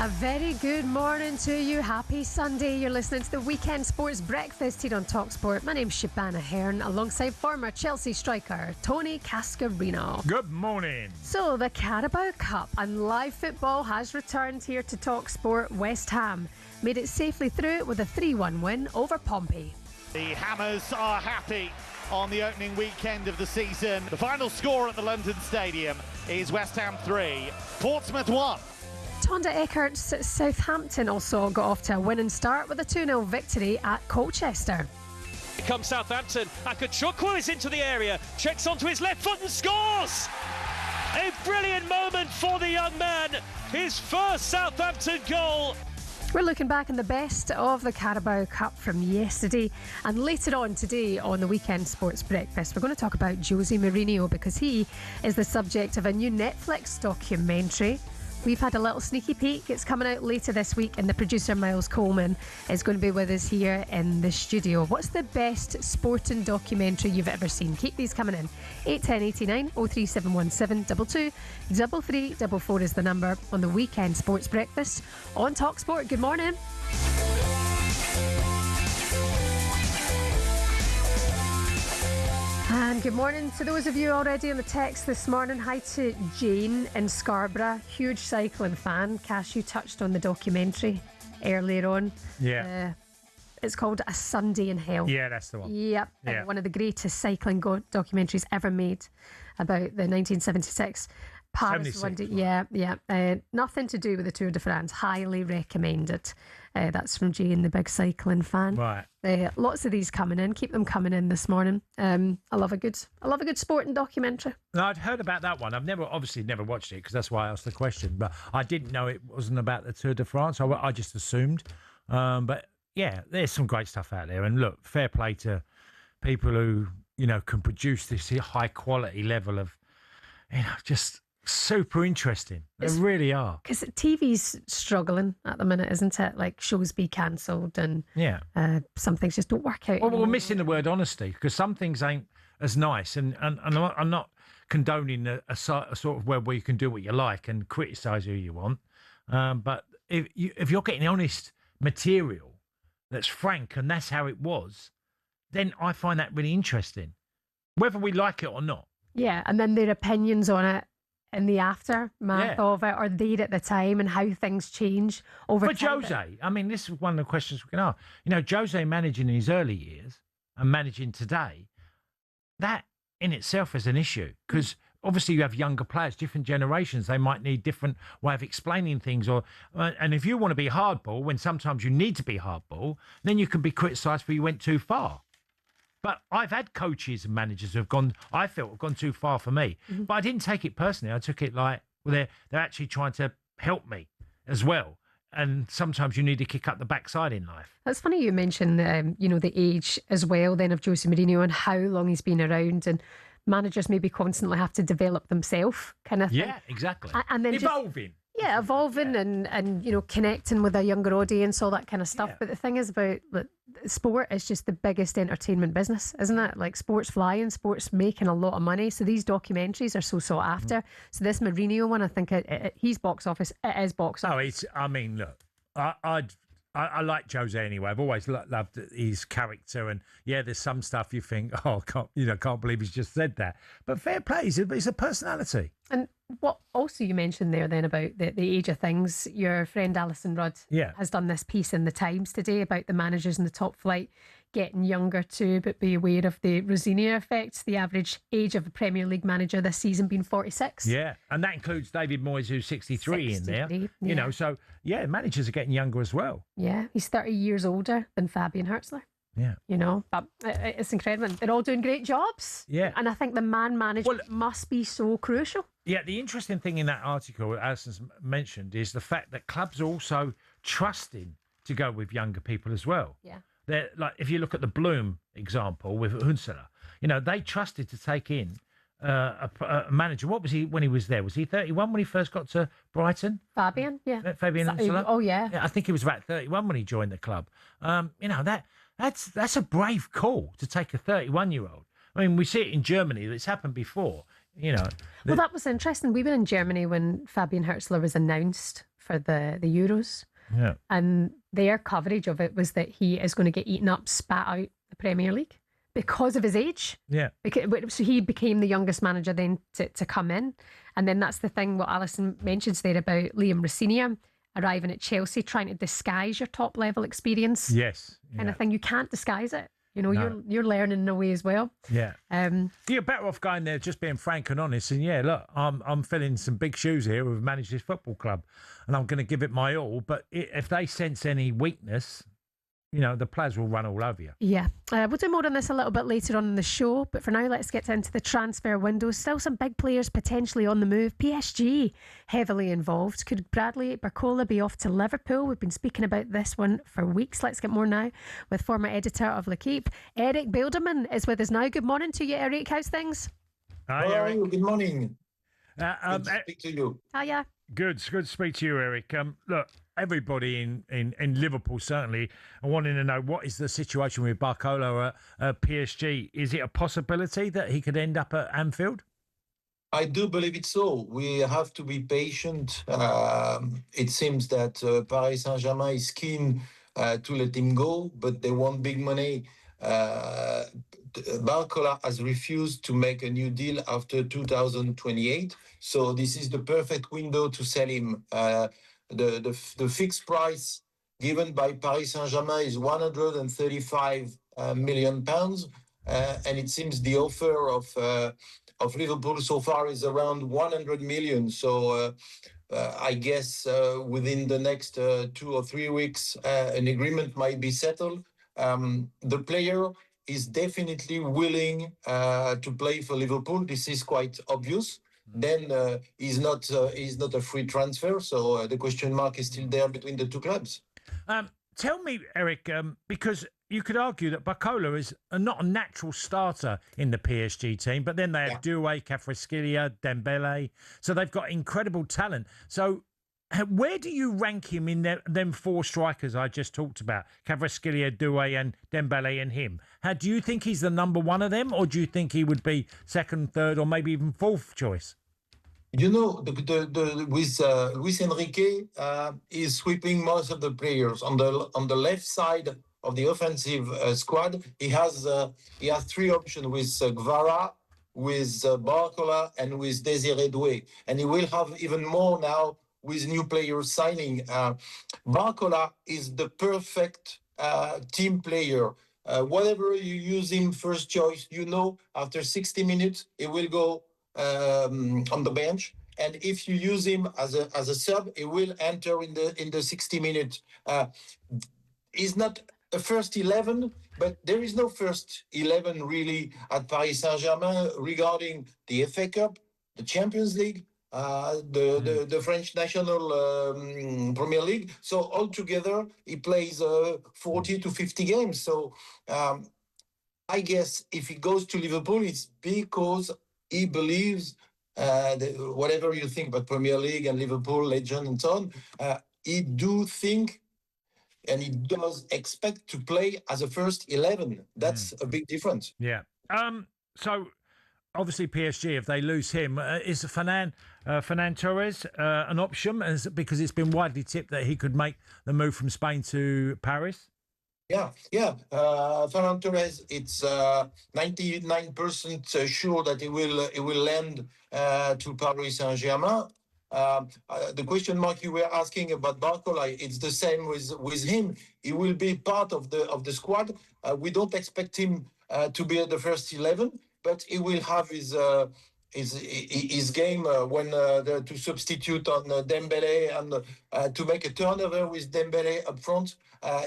A very good morning to you. Happy Sunday. You're listening to the Weekend Sports Breakfast here on talkSPORT. My name's Shabana Hearn, alongside former Chelsea striker Tony Cascarino. Good morning. So, the Carabao Cup and live football has returned here to talkSPORT. West Ham made it safely through it with a 3-1 win over Pompey. The Hammers are happy on the opening weekend of the season. The final score at the London Stadium is West Ham 3, Portsmouth 1. Tonda Eckert's Southampton also got off to a winning start with a 2-0 victory at Colchester. Here comes Southampton. Akachukwu is into the area, checks onto his left foot and scores! A brilliant moment for the young man. His first Southampton goal. We're looking back on the best of the Carabao Cup from yesterday, and later on today on the Weekend Sports Breakfast we're going to talk about Jose Mourinho, because he is the subject of a new Netflix documentary. We've had a little sneaky peek. It's coming out later this week, and the producer Miles Coleman is going to be with us here in the studio. What's the best sporting documentary you've ever seen? Keep these coming in. 81089 03717 22 3344 is the number on the Weekend Sports Breakfast on talkSPORT. Good morning. And good morning to those of you already on the text this morning. Hi to Jane in Scarborough, huge cycling fan. Cash, you touched on the documentary earlier on. Yeah. It's called A Sunday in Hell. Yeah, that's the one. Yep. Yeah. One of the greatest cycling documentaries ever made about the 1976 Paris 76, one day. right. Yeah. Nothing to do with the Tour de France. Highly recommended. That's from Jane, the big cycling fan. Right. Lots of these coming in. Keep them coming in this morning. I love a good sporting documentary. No, I'd heard about that one. I've obviously never watched it, because that's why I asked the question. But I didn't know it wasn't about the Tour de France. I just assumed. But yeah, there's some great stuff out there. And look, fair play to people who, can produce this high quality level of, just super interesting. They really are. Because TV's struggling at the minute, isn't it? Like, shows be cancelled, and some things just don't work out. Well, we're missing the word honesty, because some things ain't as nice. And I'm not condoning a sort of web where you can do what you like and criticise who you want. But if you're getting honest material that's frank, and that's how it was, then I find that really interesting, whether we like it or not. Yeah, and then their opinions on it in the aftermath of it, or there at the time, and how things change over time. But Jose, I mean, this is one of the questions we can ask. Jose managing in his early years and managing today, that in itself is an issue, because obviously you have younger players, different generations. They might need different way of explaining things, and if you want to be hardball when sometimes you need to be hardball, then you can be criticised for you went too far. But I've had coaches and managers who have gone too far for me. Mm-hmm. But I didn't take it personally. I took it like, well, they're actually trying to help me as well. And sometimes you need to kick up the backside in life. That's funny you mentioned, the age as well then of Jose Mourinho and how long he's been around, and managers maybe constantly have to develop themselves, kind of thing. Yeah, exactly. And then evolving. Evolving and connecting with a younger audience, all that kind of stuff. Yeah. But the thing is about sport is just the biggest entertainment business, isn't it? Like, sports flying, sports making a lot of money. So these documentaries are so sought after. Mm. So this Mourinho one, I think he's box office. It is box office. Look, I like Jose anyway. I've always loved his character, and there's some stuff you think, can't believe he's just said that. But fair play, he's a personality. And what also you mentioned there then about the age of things, your friend Alison Rudd has done this piece in the Times today about the managers in the top flight getting younger too, but be aware of the Rosinia effect. The average age of a Premier League manager this season being 46. Yeah, and that includes David Moyes, who's 63 in there. So managers are getting younger as well. Yeah, he's 30 years older than Fabian Hertzler. Yeah. But it's incredible. They're all doing great jobs. Yeah. And I think the man management must be so crucial. Yeah, the interesting thing in that article Alison's mentioned is the fact that clubs are also trusting to go with younger people as well. Yeah. They're, like, if you look at the Bloom example with Hunsela, they trusted to take in a manager. What was he when he was there? Was he 31 when he first got to Brighton? Fabian, yeah. Fabian Hunsela? Oh, yeah. I think he was about 31 when he joined the club. That's a brave call to take a 31-year-old. I mean, we see it in Germany. It's happened before. Well, that was interesting. We were in Germany when Fabian Hertzler was announced for the Euros. Yeah. And their coverage of it was that he is going to get eaten up, spat out the Premier League because of his age. Yeah. So he became the youngest manager then to come in. And then that's the thing what Alison mentions there about Liam Rosenior arriving at Chelsea, trying to disguise your top level experience. Yes. Kind of thing. You can't disguise it. You know, No. you're learning in a way as well. Yeah. You're better off going there, just being frank and honest. And yeah, look, I'm filling some big shoes here. We've managed this football club, and I'm going to give it my all. But if they sense any weakness, you know, the players will run all over you. Yeah. We'll do more on this a little bit later on in the show. But for now, let's get into the transfer window. Still some big players potentially on the move. PSG heavily involved. Could Bradley Barcola be off to Liverpool? We've been speaking about this one for weeks. Let's get more now with former editor of L'Equipe, Erik Bielderman, is with us now. Good morning to you, Erik. How's things? Hi, Hello, Eric. good morning. Good to E- speak to you. Hiya. Good to speak to you, Eric. Look, everybody in Liverpool certainly are wanting to know what is the situation with Barcola at PSG. Is it a possibility that he could end up at Anfield? I do believe it so. We have to be patient. It seems that Paris Saint-Germain is keen to let him go, but they want big money. Barcola has refused to make a new deal after 2028, so this is the perfect window to sell him. The fixed price given by Paris Saint-Germain is 135 million pounds, and it seems the offer of Liverpool so far is around 100 million. So I guess within the next 2 or 3 weeks, an agreement might be settled. The player is definitely willing to play for Liverpool. This is quite obvious. Then he's not a free transfer, so the question mark is still there between the two clubs. Tell me, Eric, because you could argue that Barcola is not a natural starter in the PSG team, but then they have Doué, Kvaratskhelia, Dembele, so they've got incredible talent. So where do you rank him in them four strikers I just talked about? Kvaratskhelia, Doué and Dembele and him. Do you think he's the number one of them, or do you think he would be second, third, or maybe even fourth choice? You know, with Luis Enrique is sweeping most of the players on the left side of the offensive squad. He has 3 options with Gvara, with Barcola, and with Désiré Doué, and he will have even more now with new players signing. Barcola is the perfect team player. Whatever you use him first choice, you know, after 60 minutes, he will go on the bench. And if you use him as a sub, he will enter in the 60 minutes. He's not a first 11, but there is no first 11 really at Paris Saint-Germain regarding the FA Cup, the Champions League, the French National Premier League. So altogether, he plays 40 to 50 games. So I guess if he goes to Liverpool, it's because he believes whatever you think about Premier League and Liverpool legend and so on, he do think and he does expect to play as a first 11. That's a big difference. Yeah. So obviously PSG, if they lose him, is Ferran Torres an option? Because it's been widely tipped that he could make the move from Spain to Paris. Yeah. Ferran Torres, it's 99% sure that he will land to Paris Saint-Germain. The question mark you were asking about Barcola, it's the same with him. He will be part of the squad. We don't expect him to be at the first 11, but he will have his game when to substitute on Dembele and to make a turnover with Dembele up front.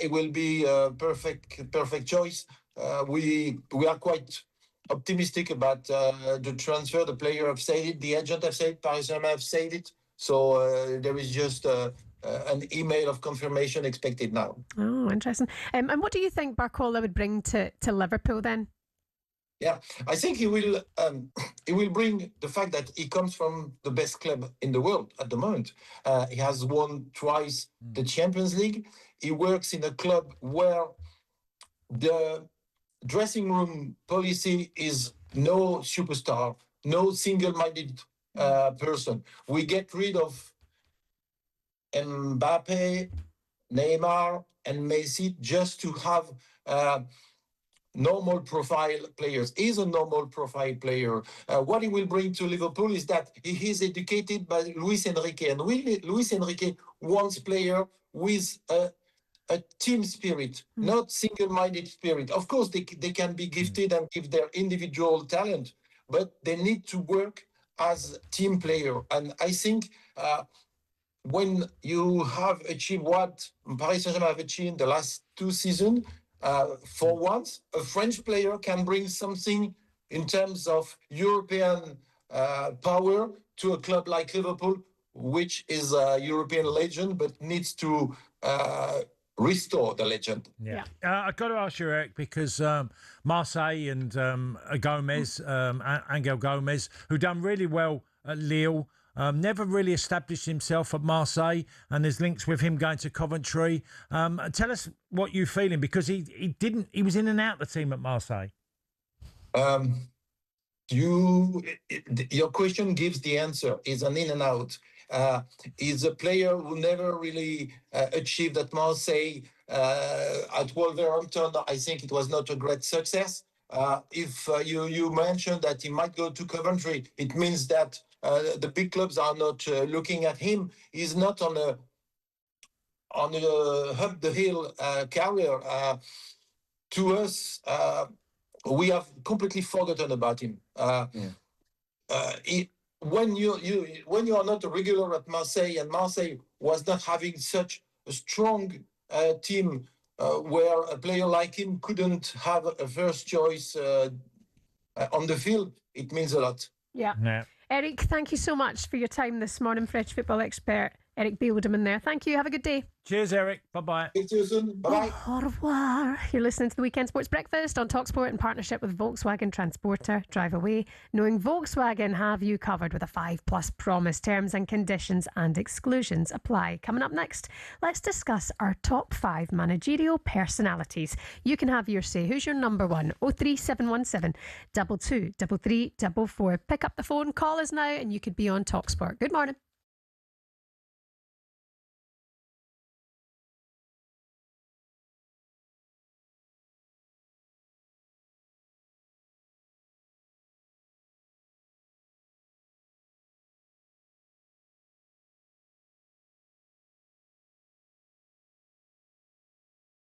It will be a perfect choice. We are quite optimistic about the transfer. The player have said it, the agent have said it, Paris Saint-Germain have said it. So there is just an email of confirmation expected now. Oh, interesting. And what do you think Barcola would bring to Liverpool then? Yeah, I think he will bring the fact that he comes from the best club in the world at the moment. He has won twice the Champions League. He works in a club where the dressing room policy is no superstar, no single-minded person. We get rid of Mbappe, Neymar, and Messi just to have normal profile players. He's a normal profile player. What he will bring to Liverpool is that he is educated by Luis Enrique, and Luis Enrique wants player with a team spirit, not single-minded spirit. Of course, they can be gifted and give their individual talent, but they need to work as team player. And I think when you have achieved what Paris Saint-Germain have achieved in the last 2 seasons, for once, a French player can bring something in terms of European power to a club like Liverpool, which is a European legend, but needs to restore the legend. Yeah. I've got to ask you, Eric, because Marseille and Gomez, Angel Gomez, who done really well at Lille, never really established himself at Marseille, and there's links with him going to Coventry. Tell us what you're feeling, because he was in and out the team at Marseille. Your question gives the answer. He's an in and out. He's a player who never really achieved at Marseille. At Wolverhampton, I think it was not a great success. If you mentioned that he might go to Coventry, it means that the big clubs are not looking at him. He's not on a up the hill career. To us, we have completely forgotten about him. When you are not a regular at Marseille, and Marseille was not having such a strong team where a player like him couldn't have a first choice on the field, it means a lot. Yeah. Eric, thank you so much for your time this morning. French football expert Erik Bielderman there. Thank you. Have a good day. Cheers, Eric. Bye-bye. See you soon. Bye-bye. Au revoir. You're listening to the Weekend Sports Breakfast on talkSPORT in partnership with Volkswagen Transporter. Drive away knowing Volkswagen have you covered with a 5+ promise. Terms and conditions and exclusions apply. Coming up next, let's discuss our top 5 managerial personalities. You can have your say. Who's your number one? 03717 22 33 44. Pick up the phone, call us now, and you could be on talkSPORT. Good morning.